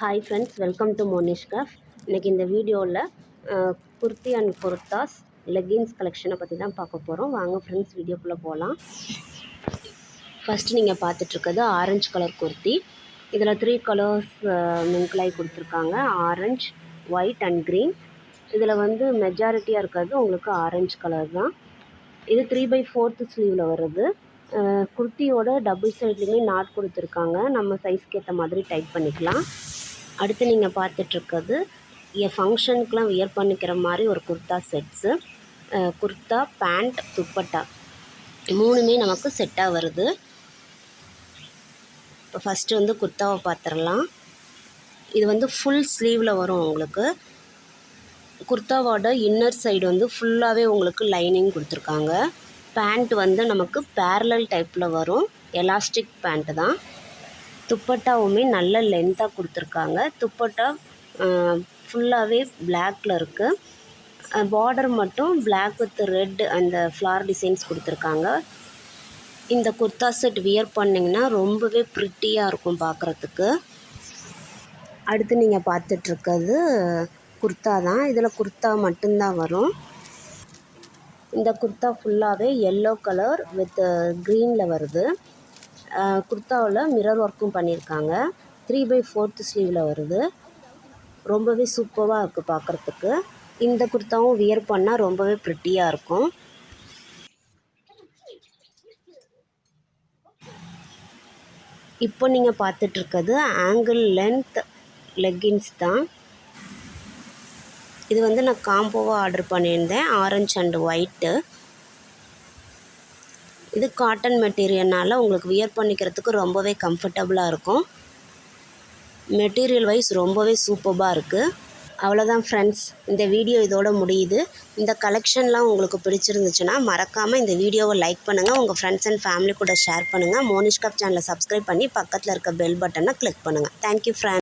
Hi friends, welcome to Mohnish. இன்னைக்கு இந்த வீடியோவில் குர்த்தி அண்ட் குர்தாஸ் லெக்கிங்ஸ் கலெக்ஷனை பற்றி தான் பார்க்க போகிறோம். வாங்க ஃப்ரெண்ட்ஸ் வீடியோக்குள்ளே போகலாம். ஃபஸ்ட்டு நீங்கள் பார்த்துட்ருக்கிறது ஆரஞ்சு கலர் குர்த்தி. இதில் 3 கலர்ஸ் மிங்கிளாகி கொடுத்துருக்காங்க, ஆரஞ்ச், ஒயிட் அண்ட் க்ரீன். இதில் மெஜாரிட்டியாக இருக்கிறது உங்களுக்கு ஆரஞ்சு கலர் தான். இது 3/4 ஸ்லீவில் வருது. குர்த்தியோட டபுள் சைட்லேயுமே நாட் கொடுத்துருக்காங்க, நம்ம சைஸ்க்கு ஏற்ற மாதிரி டைட் பண்ணிக்கலாம். அடுத்து நீங்கள் பார்த்துட்ருக்கிறது என் ஃபங்க்ஷனுக்குலாம் வியர் பண்ணிக்கிற மாதிரி ஒரு குர்த்தா செட்ஸு. குர்த்தா, பேண்ட், துப்பட்டா மூணுமே நமக்கு செட்டாக வருது. இப்போ ஃபஸ்ட்டு குர்த்தாவை பார்த்துடலாம். இது ஃபுல் ஸ்லீவில் வரும் உங்களுக்கு. குர்த்தாவோட இன்னர் சைடு ஃபுல்லாகவே உங்களுக்கு லைனிங் கொடுத்துருக்காங்க. பேண்ட் நமக்கு பேரலல் டைப்பில் வரும், எலாஸ்டிக் பேண்ட்டு தான். துப்பட்டாவுமே நல்ல லென்த்தாக கொடுத்துருக்காங்க. துப்பட்டா ஃபுல்லாகவே பிளாக்கில் இருக்குது. பார்டர் மட்டும் பிளாக் வித் ரெட் அந்த ஃப்ளார் டிசைன்ஸ் கொடுத்துருக்காங்க. இந்த குர்த்தா செட் வியர் பண்ணிங்கன்னா ரொம்பவே ப்ரிட்டியாக இருக்கும் பார்க்குறதுக்கு. அடுத்து நீங்கள் பார்த்துட்ருக்கிறது குர்த்தா தான். இதில் குர்த்தா மட்டும்தான் வரும். இந்த குர்த்தா ஃபுல்லாகவே எல்லோ கலர் வித் க்ரீனில் வருது. குர்த்தாவில் மிரர் ஒர்க்கும் பண்ணியிருக்காங்க. 3/4 ஸ்லீவில் வருது. ரொம்பவே சூப்பராக இருக்குது பார்க்குறதுக்கு. இந்த குர்த்தாவும் வியர் பண்ணால் ரொம்பவே ப்ரிட்டியாக இருக்கும். இப்போ நீங்கள் பார்த்துட்ருக்கிறது ஆங்கிள் லென்த் லெக்கின்ஸ் தான். இது நான் காம்போவாக ஆர்டர் பண்ணியிருந்தேன், ஆரஞ்சு அண்ட் ஒயிட்டு. இது காட்டன் மெட்டீரியல்னால் உங்களுக்கு வியர் பண்ணிக்கிறதுக்கு ரொம்பவே கம்ஃபர்டபுளாக இருக்கும். மெட்டீரியல் வைஸ் ரொம்பவே சூப்பராக இருக்குது. அவ்வளோதான் ஃப்ரெண்ட்ஸ், இந்த வீடியோ இதோட முடியுது. இந்த கலெக்ஷன்லாம் உங்களுக்கு பிடிச்சிருந்துச்சுன்னா மறக்காமல் இந்த வீடியோவை லைக் பண்ணுங்கள், உங்கள் ஃப்ரெண்ட்ஸ் அண்ட் ஃபேமிலி கூட ஷேர் பண்ணுங்கள். மோனிஷ் சேனலை சப்ஸ்கிரைப் பண்ணி பக்கத்தில் இருக்க பெல் பட்டனை கிளிக் பண்ணுங்கள். Thank you friends.